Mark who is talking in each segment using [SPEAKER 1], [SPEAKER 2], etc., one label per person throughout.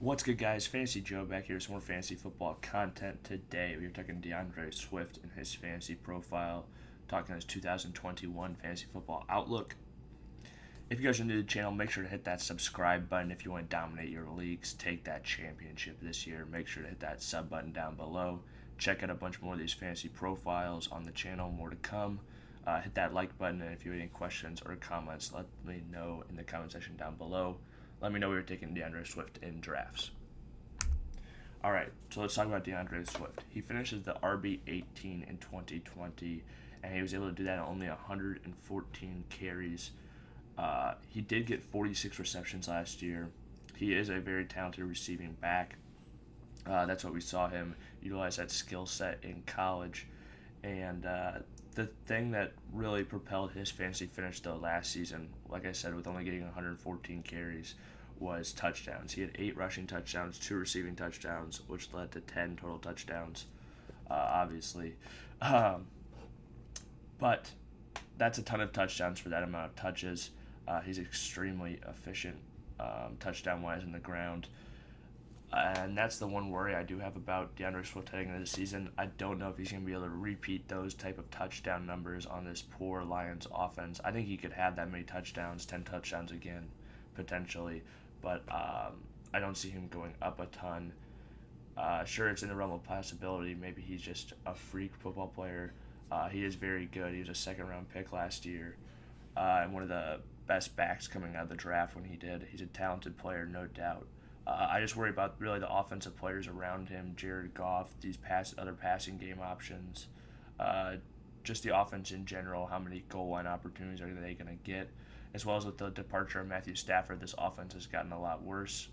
[SPEAKER 1] What's good, guys? Fantasy Joe back here with some more fantasy football content today. We are talking DeAndre Swift and his fantasy profile, talking his 2021 fantasy football outlook. If you guys are new to the channel, make sure to hit that subscribe button if you want to dominate your leagues, take that championship this year. Make sure to hit that sub button down below. Check out a bunch more of these fantasy profiles on the channel, more to come. Hit that like button, and if you have any questions or comments, let me know in the comment section down below. Let me know we were taking DeAndre Swift in drafts. All right, so let's talk about DeAndre Swift. He finishes the RB18 in 2020, and he was able to do that on only 114 carries. He did get 46 receptions last year. He is a very talented receiving back. That's what we saw him utilize that skill set in college. And the thing that really propelled his fantasy finish though last season, like I said, with only getting 114 carries, was touchdowns. He had 8 rushing touchdowns, 2 receiving touchdowns, which led to 10 total touchdowns, obviously. But that's a ton of touchdowns for that amount of touches. He's extremely efficient touchdown-wise in the ground. And that's the one worry I do have about DeAndre Swift heading into the season. I don't know if he's going to be able to repeat those type of touchdown numbers on this poor Lions offense. I think he could have that many touchdowns, 10 touchdowns again, potentially. But I don't see him going up a ton. Sure, it's in the realm of possibility. Maybe he's just a freak football player. He is very good. He was a second-round pick last year and one of the best backs coming out of the draft when he did. He's a talented player, no doubt. I just worry about really the offensive players around him, Jared Goff, these other passing game options, just the offense in general, how many goal line opportunities are they going to get, as well as with the departure of Matthew Stafford, this offense has gotten a lot worse.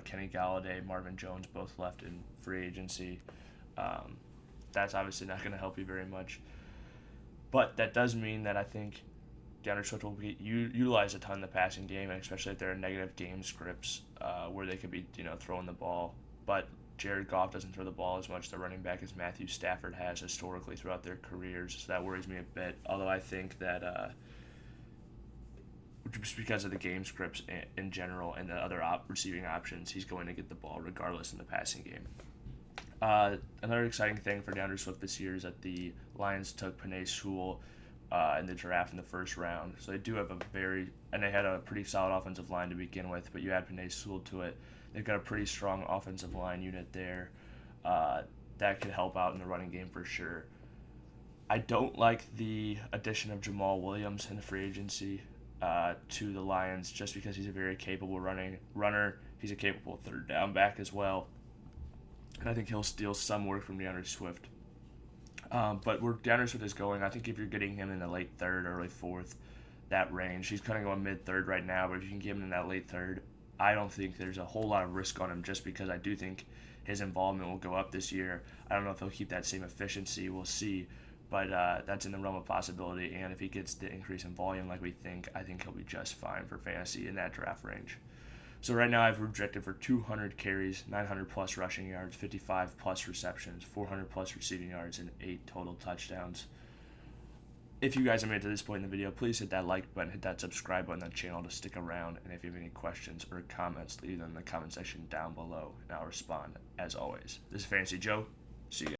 [SPEAKER 1] Kenny Galladay, Marvin Jones both left in free agency. That's obviously not going to help you very much. But that does mean that I think DeAndre Swift will be utilized a ton in the passing game, and especially if there are negative game scripts where they could be throwing the ball. But Jared Goff doesn't throw the ball as much, the running back, as Matthew Stafford has historically throughout their careers, so that worries me a bit. Although I think that just because of the game scripts in general and the other receiving options, he's going to get the ball regardless in the passing game. Another exciting thing for DeAndre Swift this year is that the Lions took Penei Sewell in the draft in the first round. So they do have and they had a pretty solid offensive line to begin with, but you add Penei Sewell to it. They've got a pretty strong offensive line unit there that could help out in the running game for sure. I don't like the addition of Jamal Williams in the free agency to the Lions just because he's a very capable runner. He's a capable third down back as well. And I think he'll steal some work from DeAndre Swift. But where DeAndre Swift is going, I think if you're getting him in the late third, early fourth, that range, he's kind of going mid-third right now, but if you can get him in that late third, I don't think there's a whole lot of risk on him just because I do think his involvement will go up this year. I don't know if he'll keep that same efficiency. We'll see. But that's in the realm of possibility, and if he gets the increase in volume like we think, I think he'll be just fine for fantasy in that draft range. So right now I've projected for 200 carries, 900-plus rushing yards, 55-plus receptions, 400-plus receiving yards, and 8 total touchdowns. If you guys have made it to this point in the video, please hit that like button, hit that subscribe button on the channel to stick around. And if you have any questions or comments, leave them in the comment section down below, and I'll respond as always. This is Fantasy Joe. See you guys.